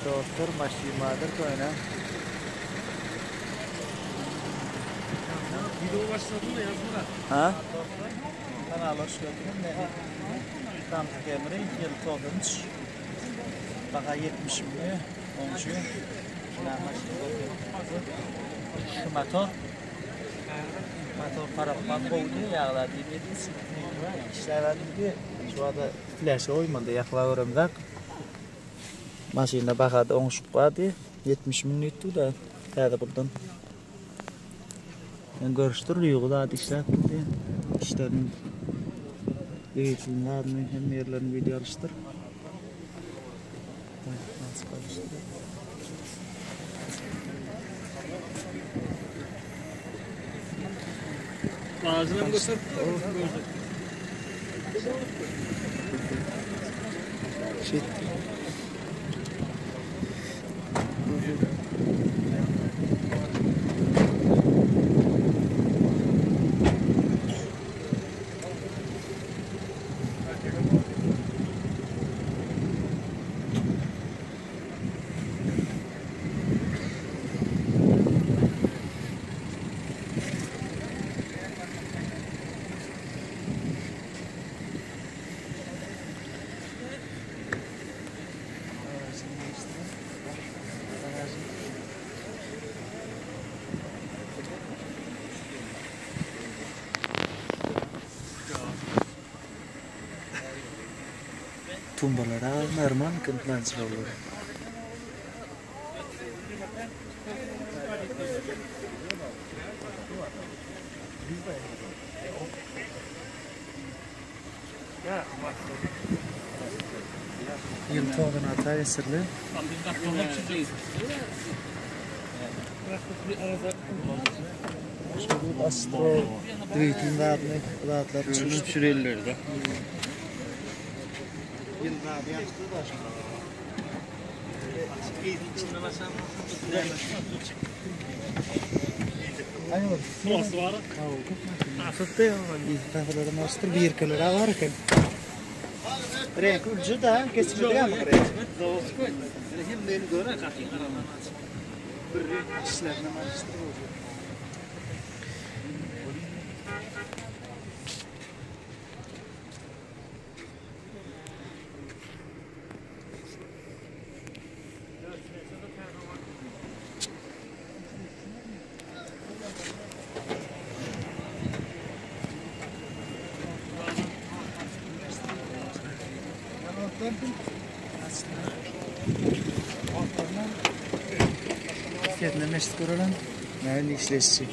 Dostlar maşinadır koyuna. Video başladı da yazdılar. Ha? Kanal hoş geldin. Tam kemeri yıl to'g'rinchi. Baqa 70 ming, 10 ming. Motor qarabman bo'ldi, yağlar deydi, ishlayapti. Shu yerda flash o'ymanda yaqlaveramda. Mashina baxada o'ngishib qo'yadi. 70 ming yutdi-da. Qayerda bundan? Ben görüştürüyor da işlerdi. İşlerin eğitimlerini hem yerlerini video alıştır. Nasıl karıştır? Ağzına mı göster? Şey. Tumbalara normal kentlansır olur. Yıl toğun hata esirli. Şu astro düğütünlerini rahatlar Görünüp süreliler de. Yılda bir yaptı da şimdi. İçinde basam. Hayır. Nasıl var? Nasıl ya? Bir kafalarda master bir kalora var ki. Renk ucu da geçmedi ya. Zavos koy. Hem beni göre katı karalan. Bir renk işlerine master oluyor. Fiyatına meşt kuralım. Ne işleşecek?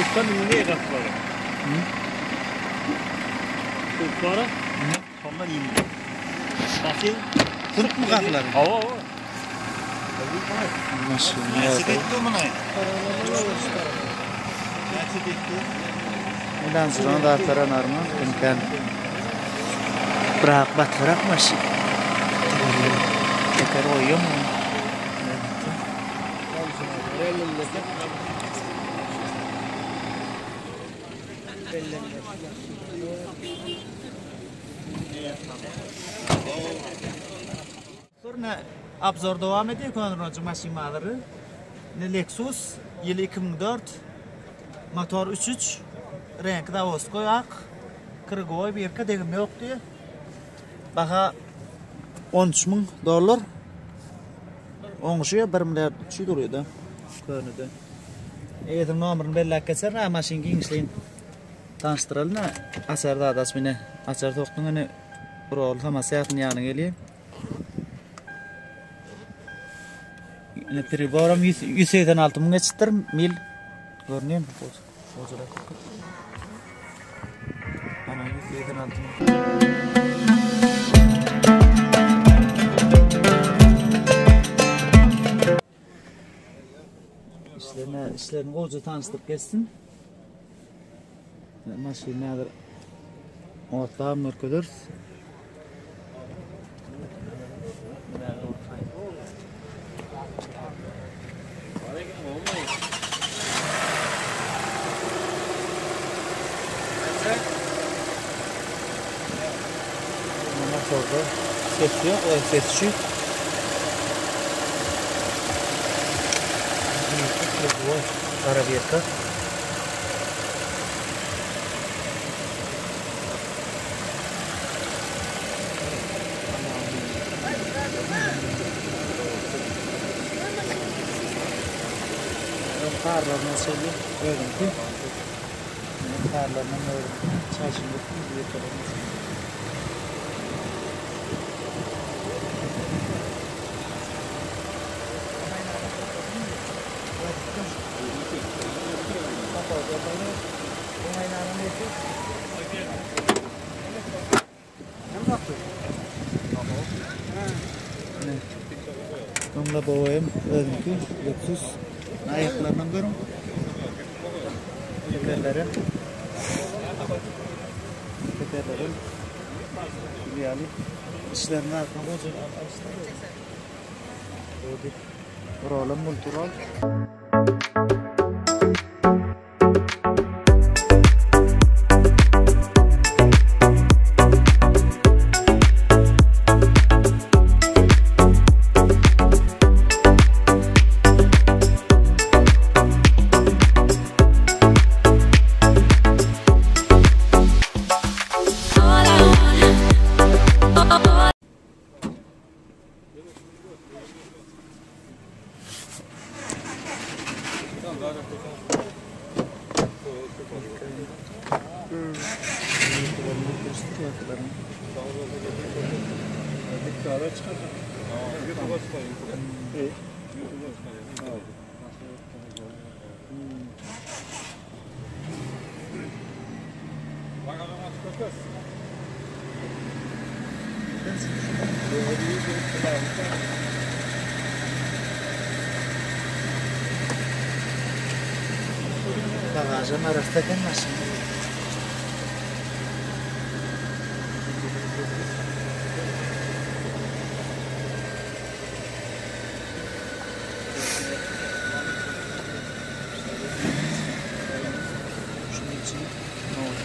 Uçtan ne katları? Uçlara? Ondan iyi. Bakayım. Kırk mı kaklar? Hava. Maşallah. Bundan sonra da ataran arma. Mümkün. Bırak batırak maşı. Tekrar oyuyor mu? Sonra abzor devam ediyor konuşucu maşinaları. Lexus yılı 2004 motor 3.3 renk Davos koyak kırgoy bir kadegim yok diye. Baha $13.000 Oңşuya 1 milyar düşü duruyor da. Könüde. Eğitim numarını belli keser ha maşin gingsleyin. Tanıştıralım ha. Asarda adasmine. Asar toktun hani rol ama seyatın yanına geliyor. Netri boram 186 ming geçtir mil. Görünüyor mu? Ana 186 ming. İşlerini koca tanıştık geçsin. Maşinalar ortağı mürkülür. motorda ses yok, ses şu. Bu arabiyata. Karlarına söyle, öğrendim. Karlarına öğrendim. Çalışımda bir kalemimiz. Onunla boğayım, öğrendim. Lüksüz. Ayaklarından görün. Tekerlerim. Tekerlerim. Yani işlerini altına bozun. Rolüm multirol. Bagajın arasında gelmesin. Şunun için ne oldu?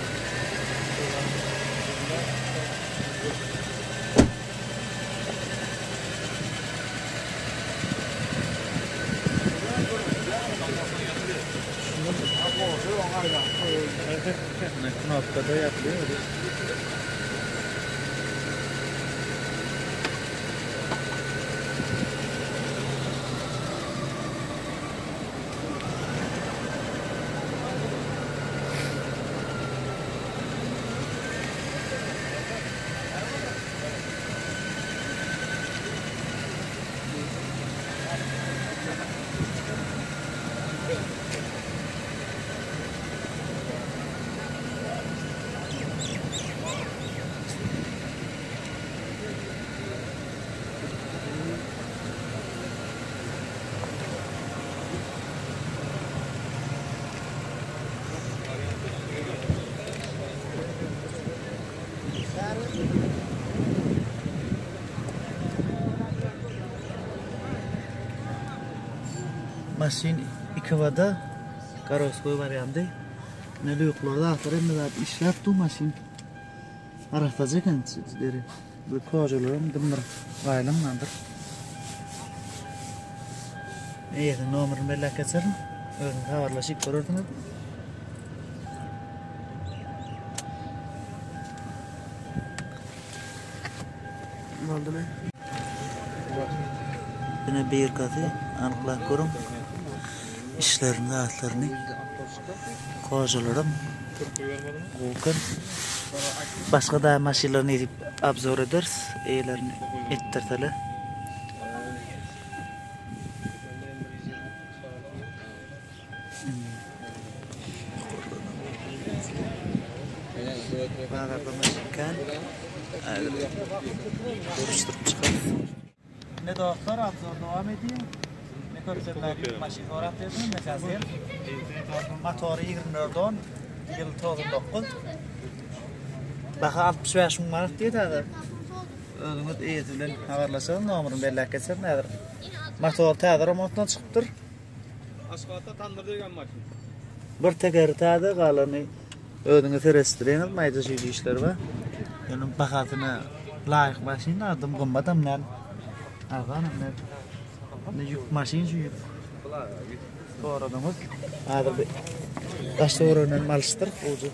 Knopkada yapılıyor. Maşin ikavada karoskoy variandı. Ne lüklarda atarım da işler tu maşin. Arafacak deri. Bu kocalarım dımdır. Gaylanlandır. Evet, numarını belli geçerim. Öyle haberleşip görürdünüz. Ne oldu ne? Yine bir katı anıklar kurum. İşlerini, atlarını kocalarım. Volkan. Başka da maşinlerini edip abzor ederiz. Eylerini ettirteli. Bağırda maşinken görüştürüp çıkar. Ne doktor abzor devam ediyor. Ne köpçeler maşin olarak dedim. Mesela motoru 24'dan yıl 99. Baka 65 bin manat diye de Özümüz eğitilen haberlaşalım, numarını belli geçer nedir? Motor tədir remontdan çıkıptır. Asfaltta tandır degan maşin. Bir tekeri tədir, qalanı özünü terestiriyenir, mayda şeyli işler var. Yani bakatına Layık maşin adım gımbadım lan. Ağanım lan. Ne yük maşin şu yük. Doğradığımız. Adır bir. Taşta oranın malıştır. Oğuzı.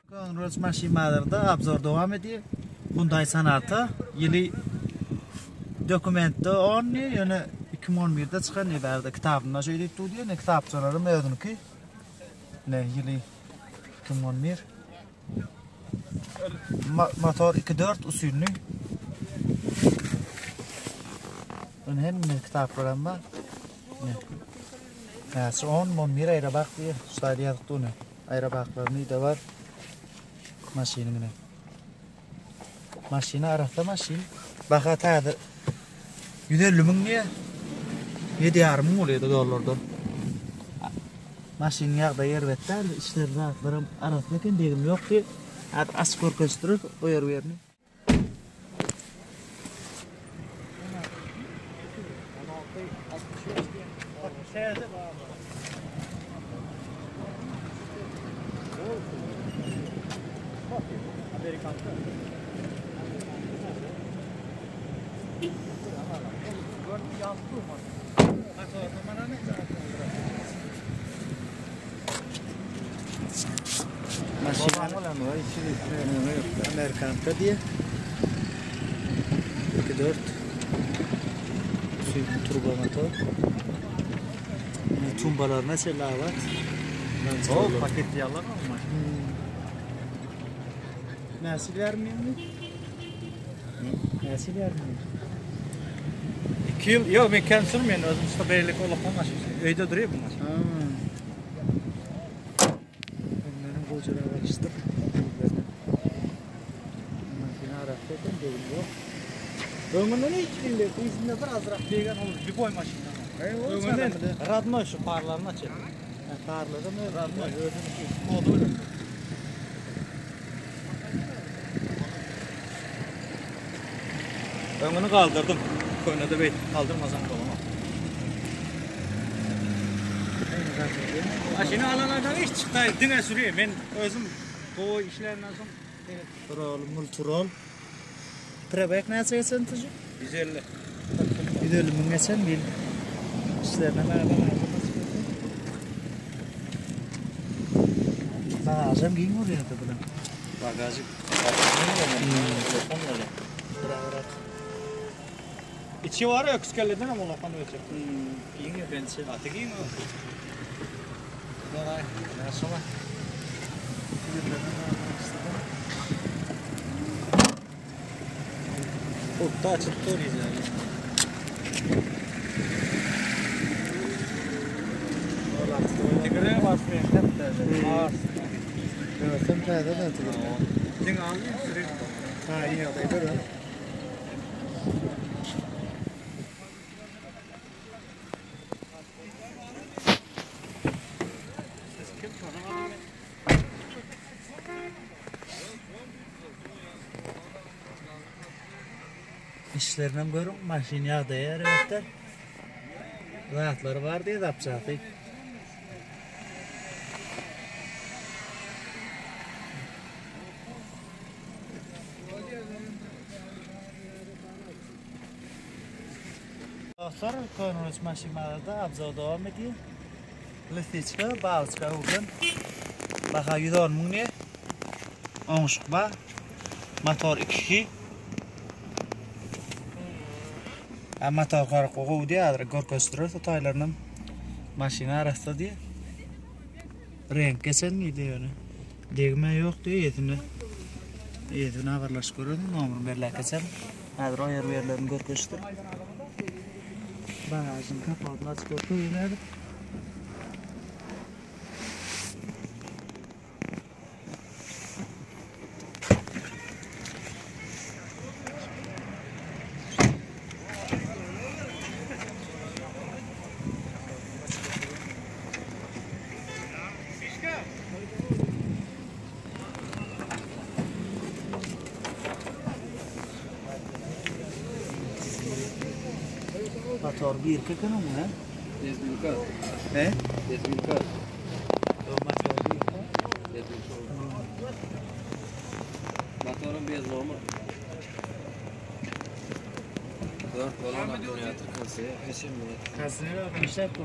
Kongress maşinlarında abzor devam ediyor. Bunday sanatı yili dokumentte 10 yani 2011'de çıkan ibarda kitabına şöyle diyor ne kitapçılarım ödün ki ne yili 2011 motor 2.4 usulünü onun hem kitaplarım var ne yani 10 monmir ayrı bak diye stadya yaptığını ayrı baklarını da var maşinine maşina arafta maşin baka tadı 150 bin niye 7,5 bin oluyordu dolardan maşin yağda yer vetler işler rahatlarım arasındaki degim yok diye askor gösterip oyar verini Amerika'da diye 2.4 turbo motor tumbalar mesela var O paket yalan mı? nasıl vermiyor mu? Nasıl vermiyor? 2 yıl yok ben kendim sürmüyorum özüm stabillik olup olmaz öyde duruyor bu maşin. Onların kocaları açtır. Makine arafta dedim yok. Ömründe ne içinde bu izinde bir azrak degan olur bir boy maşinda. Ömründe radno şu parlarını açıyor. Parladı mı? Radno özünü modu öyle. Ömrünü kaldırdım. Koynada bey kaldırmasam da olmaz. Maşini alanlardan hiç çıktı dine sürüyor. Ben özüm bu işlerden sonra Turol, multurol. Trebek nasıl geçen tucu? 150. 150 bin geçen bil. İşlerine beraber Bagajım giyin oraya da bulan. Bagajı. İçi var ya küskelleden ama lokan ölçek. Giyin ya bensin. Atı giyin o. Daray. Nasıl var? Orta açıp doğruyuz yani. Tekrar basmıyor. Evet, sen kayda da atılır. Sen aldın sürekli. Ha, iyi oldu. Böyle. İşlerine görün, maşin yağda yer evet. Rahatları var diye yapacaktık. Dostlar, konumuz maşinlarda abzal devam ediyor. Listiçka, bağlıçka uğrun. Baxa 110 ming ne? Oңuşuk var. Motor 2. Motor qaraq qo'ydi, adra gorkostro toylarning mashina arasida diye. Renk kesen videoni. Degme yo'q diye yetini. Yetini haberlash ko'radi, nomer berlar kesen. Adra yerlarni gorkostro. Bagajın kapağını açıp koyuyorlar. Motor bir kan mı ha? Desbilka. He? Desbilka. Motor bir. Desbilka. Motorun bez olma. 4 balon akümülatör kası. Eşim mi? Kasını yapmışlar bu.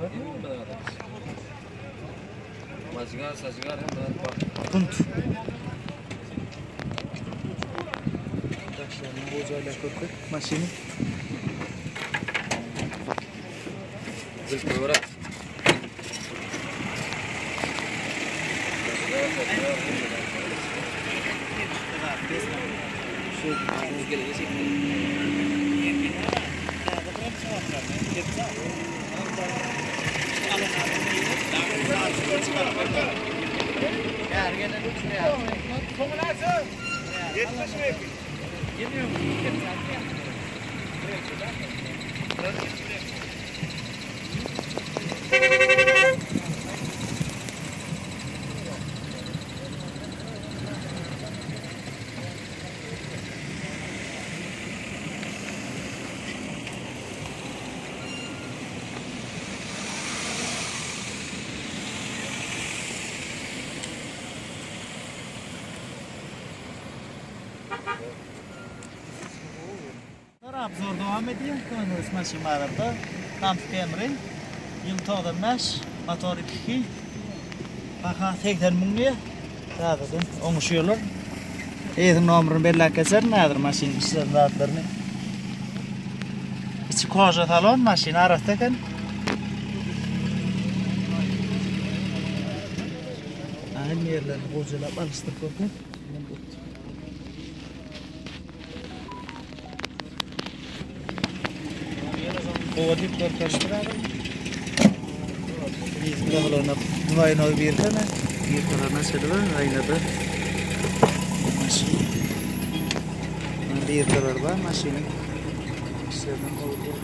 Mazgar, saçgar hem de Punt. Taşlarını bozayla koyduk. Maşini. Zil koyarak. Abzor devam ediyor. Konumuz maşinlarda. Kamp Camry. Yıl tağdanlaş. Motor 2. Baxa 80 ming ne? Zaten oңuşuyorlar. Eğitim numarını belirler keser. Nedir maşin işlemlerini? İçi koja talon maşin arasındayken. Aynı yerlerini bozulap alıştırıp koyduk. Ovadip karşılaştıralım. Biz buralarına duayını bir tane nasıl var? Aynı da maşin. Bir karar var maşinin. İşlerden oluyor.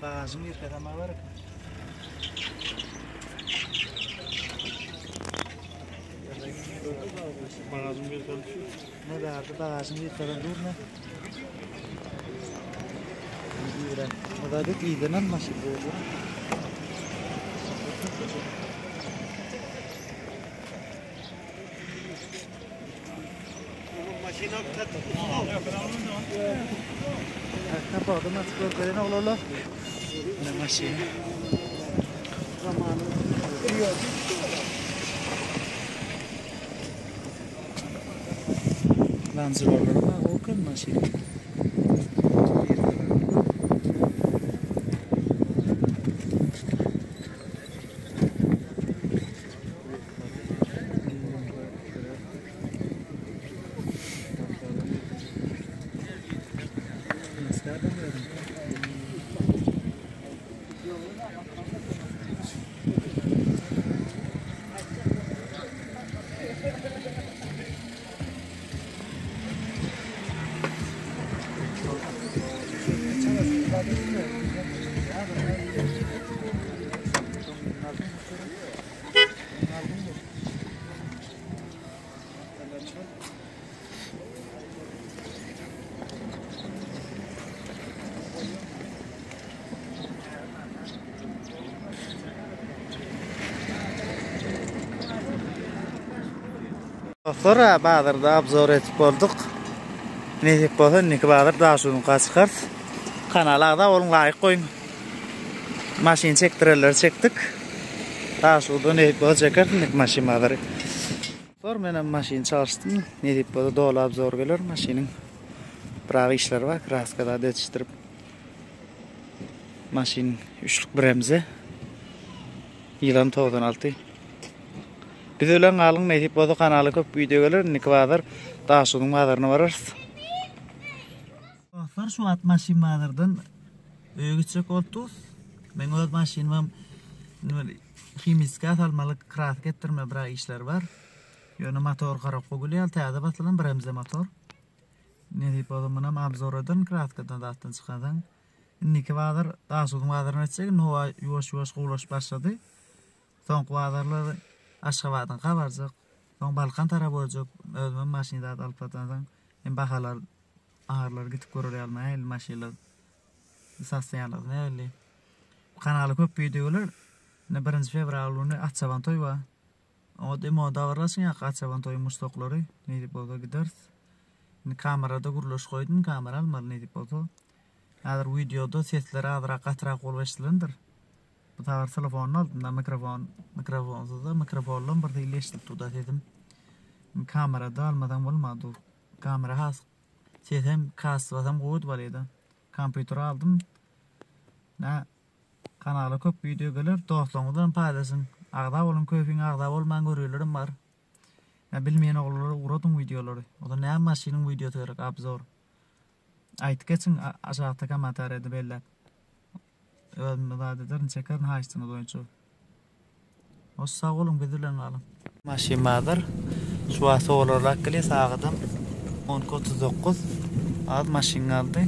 Bagajın bir kadar var. Bagajın bir kadar. Ne derdi? Bagajın bir kadar dur ne? O da bir iyiden maşin böyle. Maşina kapattı. Kapattım artık böyle ne olur? Ne maşin? Zamanı. Lanzır olur ama o kan maşin. Sonra Bahadır'da abzor etip bolduk. Ne dip bolsa Niki Bahadır daha şunu kaçıkart. Kanalada olun layık koyun. Maşin çektireler çektik. Daha şurada ne dip bolsa çekert Niki maşin Bahadır'ı. Sonra benim maşin çalıştım. Ne dip bolsa dolu abzor gelir maşinin. Bravo işler var. Kraskada yetiştirip. Maşin üçlük bremze. Yılan toğdan altı. Biz ölen alın ne dip bolsa kanalı köp video gelir. Niki Bahadır daha şunun Bahadır'ına vararız. Dostlar şu at maşin Bahadır'dan ögüçek oldu. Ben o maşinimam Himiska salmalık krask ettirme bira işler var. Yönü motor qarab qo'yilgan, tayada batılan bremze motor. Ne dip odamınam abzordan kraskadan dağıttan çıkadan. Niki Bahadır daha soğuk Bahadır'ın etsek, nova yuvaş quvlaş başladı. Son Bahadır'lar Aşgabat'dan qabarcaq. Son Balkan tarafı olacak. Özümün maşinida alıp atadan. En bahalar ağırlar gitip görür almaya, el maşinlar satsayanlar ne öyle. Kanalı köp videolar. Ne 1 fevral günü Akçaban toy var. O demo davrasın ya Akçaban toy mustaqlary ne dip oldu gideriz. Kamerada gurulaş koydum, kamera almalı ne dip oldu. Hazır videoda sesleri azırak qatrak oluşturulandır. Bu tavır telefonun altında mikrofonla bir dil eşitip tuda dedim. Kamerada almadan olmadı. Kamera has. Sesem kasvasam qo'yib bolaydı. Kompüter aldım. Ne kanalı köp video gelir. Dostlarımdan paylaşın. Ağda olun köpün ağda olman görülerim var. Ne bilmeyen oğulları uğradım videoları. O da ne maşinin video tırık abzor. Ayt geçin aşağıda komentar edip belli. Özümde daha dedirin çekerin haçtını doyuncu. O sağ olun bildiren alın. Maşin Bahadır. Şu an olarak geliyor sağdan 10.39. Ad maşin aldı.